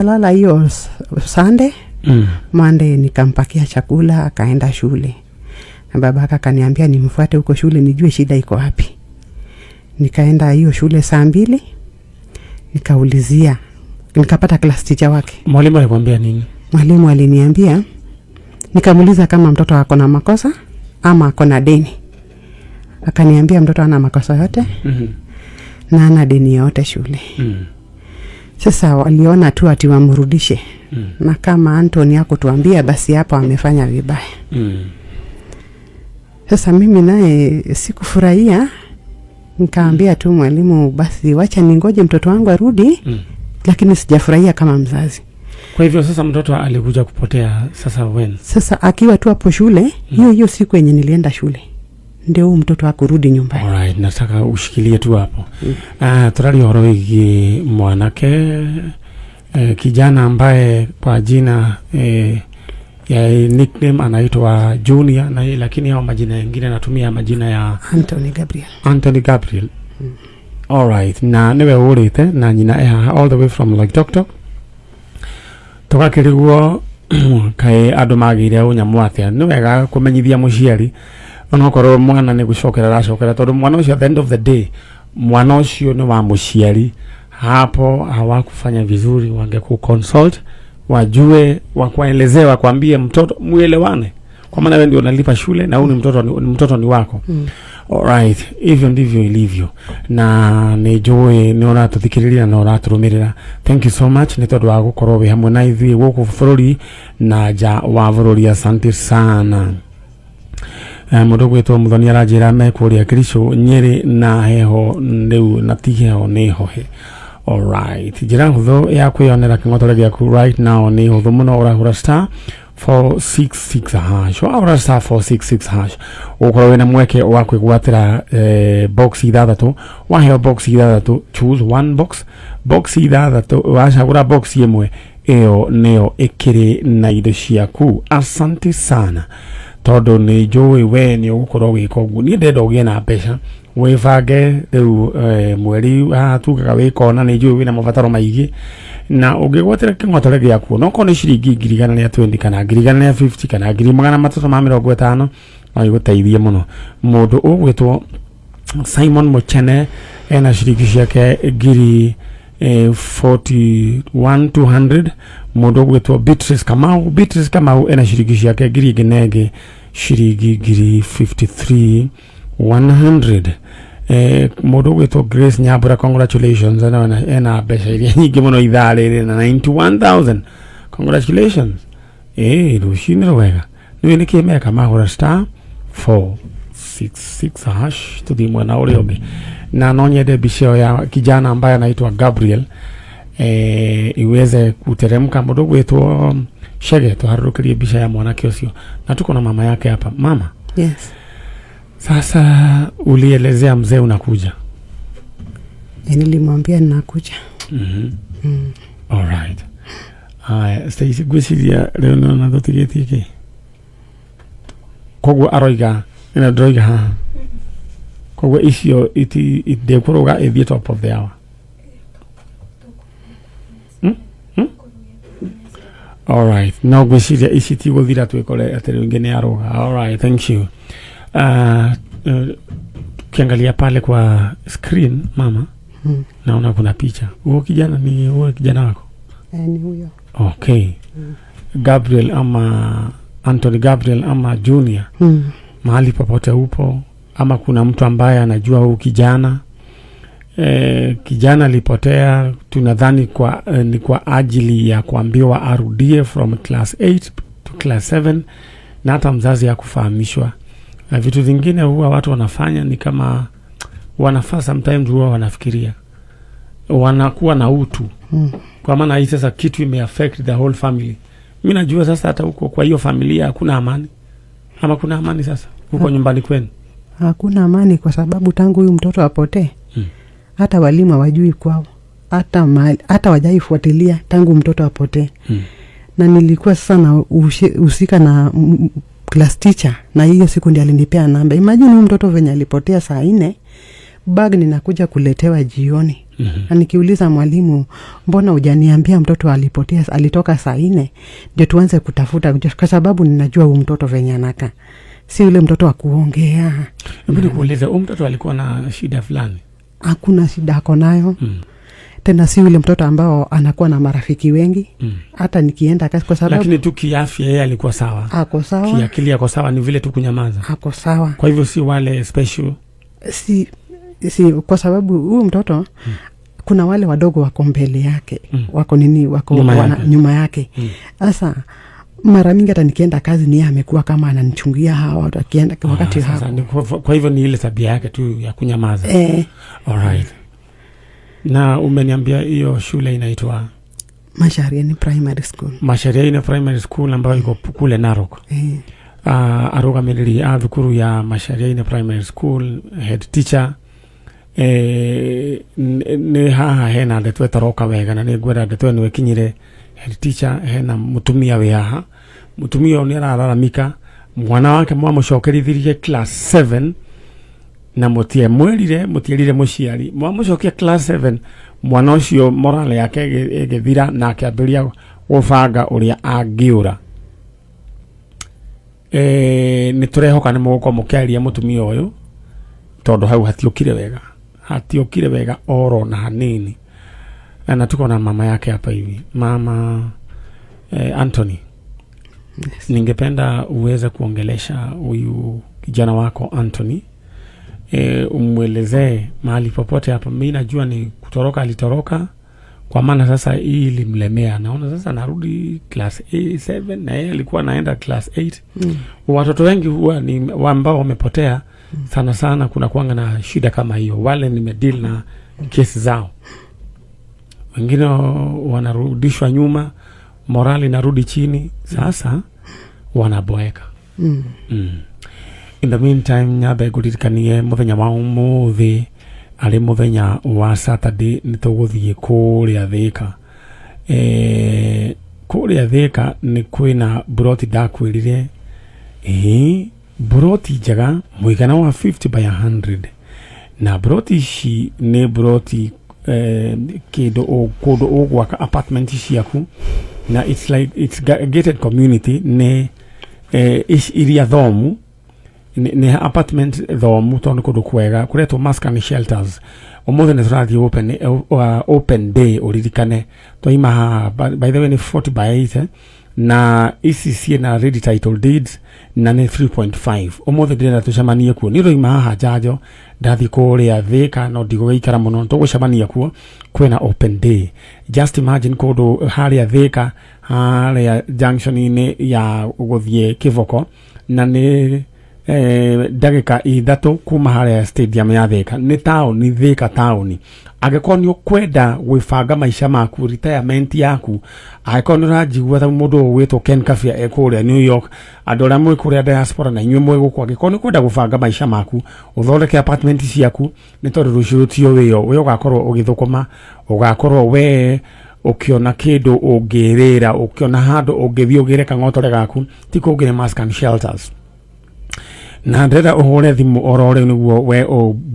Lala hiyo Sunday, Monday nikampakia chakula akaenda shule. Na babaka akaniambia nimfuate huko shule nijue shida iko wapi. Nikaenda hiyo shule saa 2. Nikaulizia. Nikapata class teacher wake. Mwalimu alikwambia nini? Mwalimu aliniambia, nikamuuliza kama mtoto ako na makosa ama ako na deni. Akaniambia mtoto ana makosa yote. Na ana deni yote shule. Sasa waliona tu ati wamrudishe. Na kama Anthony hakutuambia basi hapo amefanya vibaya. Sasa mimi naye sikufurahia. Nikaambia tu mwalimu basi wacha ningoje mtoto wangu arudi. Lakini sijafurahia kama mzazi. Kwa hivyo sasa mtoto alikuja kupotea sasa when? Sasa akiwa tu hapo shule, hiyo siku yenye nilienda shule. Ndio huyu mtoto hakurudi nyumbani. Alright, nataka ushikilie tu hapo. Turali horoigi mwanake kijana ambaye kwa jina ya nickname anaitwa Junior na lakini hao majina mengine anatumia majina ya Anthony Gabriel. Alright, na newe urite na nyina all the way from like Tok. Tokakiriguo kai andu magire unyamwatia niwega kumenyithia muciari onokorwo mwana ni gucokera racokera tondu mwana ucio at the end of the day mwana ucio ni wa muciari hapo hawakufanya vizuri wangeku consult wajue wakuelezewa kwambie mtoto muelewane kwa maana wewe ndio unalipa shule na huyu mtoto ni wako. Alright, hivyo ndivyo ilivyo na nijoe ni ona tuthikiriria na ona turumirira. Thank you so much ni tondu wa gukorwo we hamwe na ithui guku bururi na ja wa bururi. Asante sana. Mundu gwitwo Muthoni aranjira mekuria Kristo Nyeri na heho riu na tiheho ni hohe. Alright, njira hutho ya kwionera kingotore giaku right now ni hutho muno urahura star 466 hash wa star 466 hash ukorwo na mweke wa kwigwatira box ithathatu waheo box ithathatu choose one box ithathatu wacagura box imwe iyo neo ikiri na indo ciaku. Asante sana tondu ni njui we ni ugukorwo wika uguo ni ndenda ugie na mbeca wibange riu mweri atugaga wikona ni njui wina mabataro maigi na ungigwatira kingotore giaku no ko ni ciringi 120 kana 150 kana 350 no iguteithie muno. Mundu ugwitwo Simon Mochene ena ciringi ciake 41,200. Mundu ugwitwo Beatrice Kamau ena ciringi ciake nginenge ciringi 53,100. Mundu gwitwo Grace Nyambura, congratulations ena mbeca iria nyingi muno itharire na 91,000. Congratulations. Rucini rwega niwe nikimeka magura star 466 hash tuthi mwena uri ungi na no nyende bicio ya kijana ambaye anaitwa Gabriel iweze kuteremka. Mundu gwitwo Shege tuharukirie bica ya mwanake ucio na tuko na mama yake hapa. Mama, yes. Sasa ulielezea mzee unakuja. Nilimwambia ninakuja. Alright. Stacy gwiciria leo na ndotigeti kogwo aroiga ina droiga ha kogwo icio ite kuruga ithie top of the hour. Alright, no gwiciria ici ti guthira twikore atiri ngene aroga. Alright, thank you. Kiangalia pale kwa screen mama, naona kuna picha. Huyo kijana ni huyo kijana wako? Ni huyo. Okay. Gabriel ama Anthony Gabriel ama Junior. Mahali popote upo ama kuna mtu ambaye anajua huyu kijana? Kijana alipotea, tunadhani ni kwa ajili ya kuambiwa arudie from class 8 to class 7 na hata mzazi ya kufahamishwa. Na vitu vingine huwa watu wanafanya ni kama wanafaa sometimes huwa wanafikiria wanakuwa na utu. Kwa maana hii sasa kitu imeaffect the whole family. Mimi najua sasa hata huko kwa hiyo familia hakuna amani. Ama kuna amani sasa huko nyumbani kwenu? Hakuna amani kwa sababu tangu huyu mtoto apotee hata walimu hawajui kwao. Hata wajaifuatilia tangu mtoto apotee. Na nilikuwa sasa na usika na class teacher na hiyo siku ndiye alinipea namba. Imagine huyu mtoto venye alipotea saa 4 bag ninakuja kuletewa jioni. Na nikiuliza mwalimu, mbona hujaniambia mtoto alipotea, alitoka saa 4 ndio tuanze kutafuta, kwa sababu ninajua huyu mtoto venye anakaa. Si yule mtoto wa kuongea. Hebu nikuulize, huyu mtoto alikuwa na shida fulani? Hakuna shida ako nayo. Tena si yule mtoto ambao anakuwa na marafiki wengi. Hata nikienda kazi, kwa sababu lakini tu kiafya yeye alikuwa sawa. Ako sawa. Kiakili ako sawa, ni vile tu kunyamaza. Ako sawa. Kwa hivyo si wale special. Si kwa sababu huyu mtoto kuna wale wadogo wako mbele yake. Wako nyuma yake. Sasa mara mingi hata nikienda kazi ni amekuwa kama ananichungia hawa watu akienda wakati hapo. Kwa hivyo ni ile tabia yake tu ya kunyamaza. Alright. Na umeniambia hiyo shule inaitwa Mashariani Primary School. Mashariani Primary School ambayo iko kule Narok. Aroga medali thukuru ya Mashariani Primary School head teacher. Ni haha hena ndetu etaroka wega na nigwera ndetu ni wekinyire head teacher hena mutumia we haha. Mutumia ni araramika mwana wake mwamucokerithirie class 7 na mutierire muciari mwamucokia class 7. Mwana ucio morale yake egethira na akiambiria gubanga uria angiura. Ni turehoka ni muguko mukiaria mutumia uyu tondu hau hatiokire wega oro na hanini. Na tuko na mama yake hapa hivi, mama Anthony. Yes. Ningependa uweze kuongelesha huyu kijana wako Anthony, umwelezee mahali popote hapa. Mimi najua ni kutoroka, alitoroka kwa maana sasa hii ilimlemea. Naona sasa narudi class 7 na yeye alikuwa anaenda class 8. Watoto wengi huwa ni ambao wamepotea sana kuna kuanga na shida kama hiyo. Wale nimedeal na kesi zao. Wengine wanarudishwa nyuma, morali narudi chini, sasa wanaboeka. In the meantime, nyabe guririkanie muthenya wa umuthi ari muthenya wa Saturday nituguthie kuria Thika. Kuria Thika ni kwina broti dakwirire. Broti njega muigana wa 50 by 100. Na broti shi ni broti kido kodo ogwaka apartment ciaku. Na it's like it's gated community ne ish iria thomu ne apartment thomu tondu kodo kwega kureto maskani shelters. Omothe ne turathi open day uririkane toima by the way ni 40 by 8 na ECC na ready title deeds na ni 3.5. Omothe ndira tucemanie kuo ni roima haha jajo ndathi kuria Thika no ndigũgĩikara muno tugucemania kuo kwena open day. Just imagine kodo haria Thika haria junction ini ya guthie Kivoko na ni dagika 3 kuma haria stadium ya Thika. Ni Thika town. Ageko ni ukwenda gwibanga maisha maku, retirement yaku, ageko ni urajigua ta mundu witwo Ken Kafia ekuria New York, andora mwe kuria diaspora na inywe mwe gukwa, ageko ni kwenda gubanga maisha maku, uthondeke apartment ciaku, ni tondu rucurutio wiyo ugakorwo ugithukuma, ugakorwo we ukiona kindu ungirira, ukiona handu ungithio gireka ngotore gaku, tiko ugire mask shelters. Na ndenda uhore thimu orore niguo we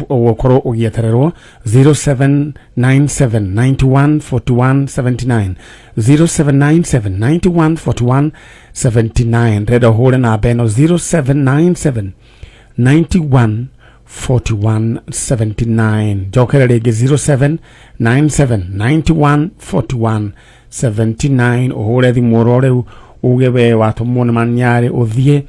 ukorwo ugietererwo 0797914179 0797914179. Ndenda uhure na beno 0797914179. jokere rege 0797914179. uhure thimu orore uge we watumwo na manyare uthie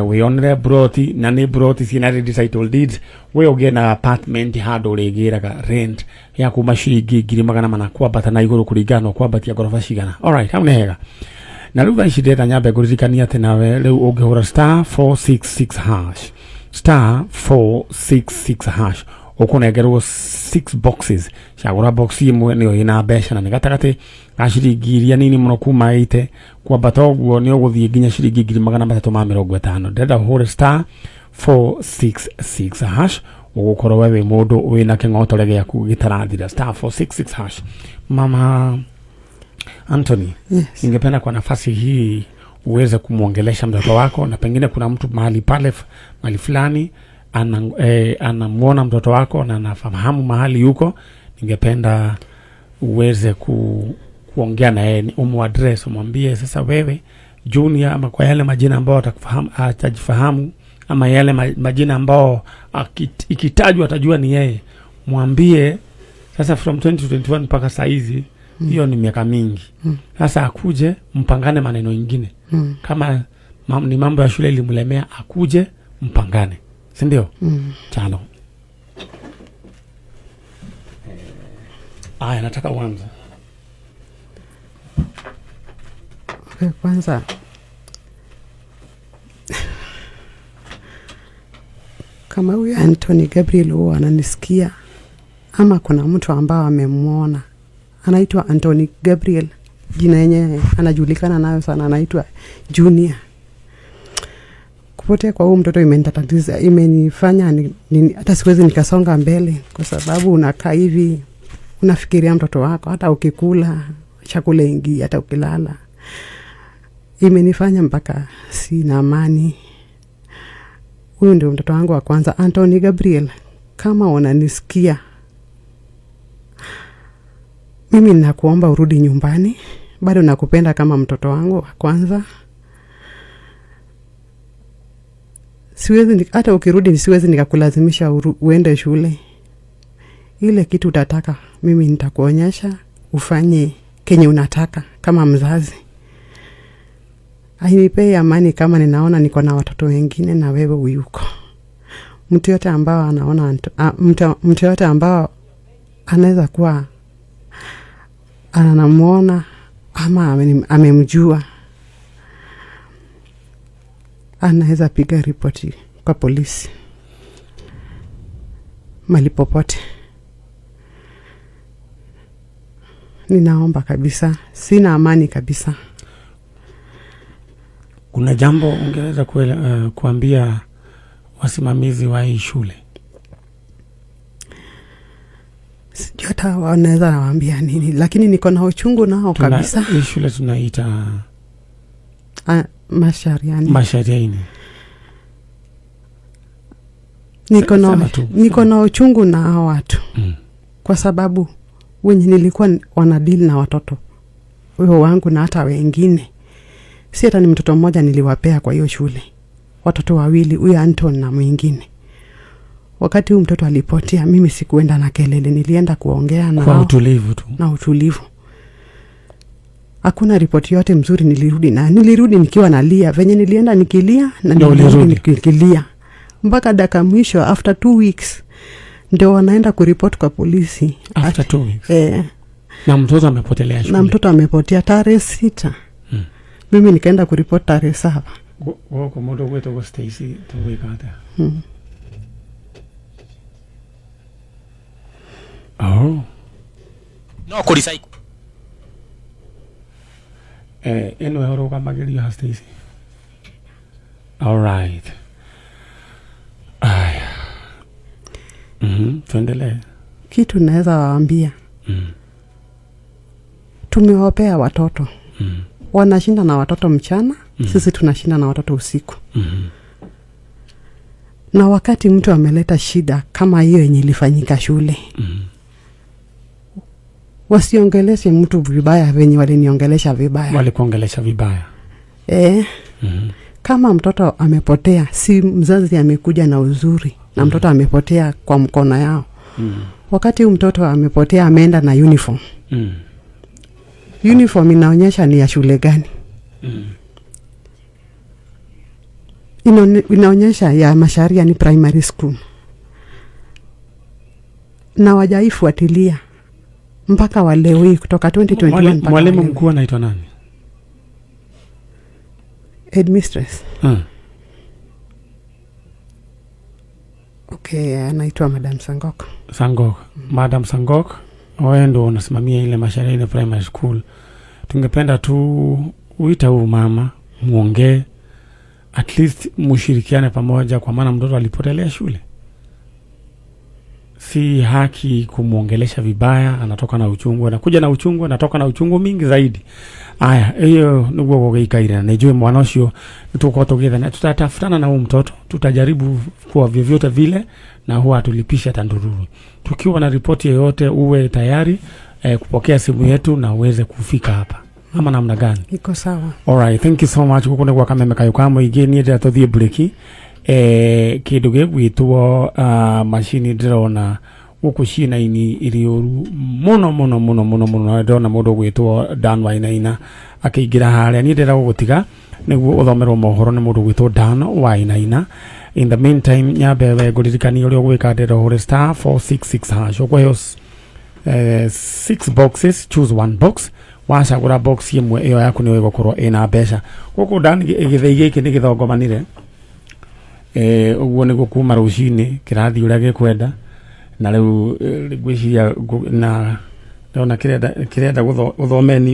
we onere broti na ni broti sina ready title deeds we ugie na apartment hado regiraga rent ya kuma shiringi 200 kwambata na iguru kuringana kwambatia gorofa cigana. Alright, hamwe hega na ruga icindeta nyambe guririkania ati nawe riu ungihura *466# ukunengerwo 6 boxes cagura box imwe niyo ina mbeca na ni gatagati ga ciringi iria nini muno kuma 8 kwambata uguo ni uguthie nginya ciringi 350. Ndenda uhure *466# ugukorwo wewe mundu wina king'otore giaku gitarathira *466#. Mama Anthony, yes. Ningependa kwa nafasi hii uweze kumuongelesha mtoto wako, na pengine kuna mtu mahali fulani anamuona mtoto wako na anafahamu mahali yuko, ningependa uweze kuongea na yeye, umuaddress, umwambie sasa wewe Junior, ama kwa yale majina ambao atajifahamu, ama yale majina ambao ikitajwa atajua ni yeye, mwambie sasa from 2021 mpaka saa hizi hiyo ni miaka mingi. Sasa akuje mpangane maneno mengine. Kama ni mambo ya shule ilimlemea, akuje mpangane. Si ndio? Chalo. Nataka uanze. Okay, kwanza kama huyu Anthony Gabriel huwa ananisikia, ama kuna mtu ambao amemwona anaitwa Anthony Gabriel, jina yenyewe anajulikana nayo sana, anaitwa Junior. Kupotea kwa huyu mtoto imenitatiza, imenifanya hata siwezi nikasonga mbele, kwa sababu unakaa hivi unafikiria mtoto wako, hata ukikula chakula ingi, hata ukilala. Imenifanya mpaka sina amani. Huyu ndio mtoto wangu wa kwanza, Anthony Gabriel. Kama unanisikia, mimi ninakuomba urudi nyumbani. Bado nakupenda kama mtoto wangu wa kwanza. Siwezi hata ukirudi siwezi nikakulazimisha uende shule. Ile kitu utataka mimi nitakuonyesha, ufanye kenye unataka kama mzazi. Hainipei amani kama ninaona niko na watoto wengine na wewe uyuko. Mtu yote ambao anaona mtu yote ambao anaweza kuwa anamuona ama amemjua, anaweza piga ripoti kwa polisi mahali popote. Ninaomba kabisa, sina amani kabisa. Kuna jambo ungeweza kuambia wasimamizi wa hii shule? Sijui hata wanaweza nawaambia nini, lakini niko na uchungu nao kabisa. Hii shule tunaita Mashariani. Niko na uchungu na hao watu. Kwa sababu wenye nilikuwa wanadili na watoto huyo wangu na hata wengine, si hata ni mtoto mmoja niliwapea kwa hiyo shule, watoto wawili, huyo Anton na mwingine. Wakati huyu mtoto alipotea, mimi sikuenda na kelele, nilienda kuongea na kwa utulivu tu. Na utulivu. Hakuna ripoti yote mzuri nilirudi nikiwa nalia, venye nilienda nikilia na nilirudi nikilia. Mpaka dakika mwisho after 2 weeks ndio wanaenda kuripoti kwa polisi. After 2 weeks. Na mtoto amepotelea shule. Na mtoto amepotea tarehe 6. Mimi nikaenda kuripoti tarehe 7. Wako modo wetu kwa Stacy tuwekata. No kurisai. Eno horo kama geli ya Stacy. All right. Tuendelee. Kitu naweza waambia. Tumewapea watoto. Wanashinda na watoto mchana, sisi tunashinda na watoto usiku. Na wakati mtu ameleta shida kama hiyo yenye ilifanyika shule, wasiongeleshe mtu vibaya venye waliniongelesha vibaya. Walikuongelesha vibaya. Kama mtoto amepotea, si mzazi amekuja na uzuri na mtoto amepotea kwa mkono yao. Wakati mtoto amepotea ameenda na uniform. Uniform inaonyesha ni ya shule gani. Inaonyesha ya Mashariani primary school. Na wajaifuatilia mpaka wale kutoka 2021 mpaka mwalimu mkuu anaitwa nani? Headmistress. Okay, anaitwa Madam Sangok. Madam Sangok, wewe ndio unasimamia ile Mashariani primary school. Tungependa tu uita huyu mama, muongee, at least mushirikiane pamoja, kwa maana mtoto alipotelea shule. si haki kumuongelesha vibaya. Anatoka na uchungu, anakuja na uchungu, anatoka na uchungu mingi zaidi. Aya, hiyo niguo gugikaire, na nijue mwana ucio tuko together na tutatafutana na huyu mtoto, tutajaribu kwa vyovyote vile, na huwa tulipisha Tandururu. Tukiwa na ripoti yoyote, uwe tayari kupokea simu yetu na uweze kufika hapa. Ama namna gani? Iko sawa. Alright, thank you so much. Kuko negwa Kameme Kayukamo igeni ende atothie breki. Kindu gigwitwo machine ndirona guku ciina ini irioru muno ndona mundu gwitwo Dan Wainaina akiingira haria. Ni ndira gugutiga niguo uthomerwo mohoro ni mundu gwitwo Dan Wainaina. In the meantime, nyambe we nguririkania uria gwika ndira hore *466# ukweho 6 boxes, choose one box. Wacagura box imwe iyo yaku ni wegokorwo ina mbeca. Guku Dan igithei giki ni githogomanire. Uguo ni gukuma rucini kirathi uria gikwenda, na riu gwiciria na ndona kirenda guthomeni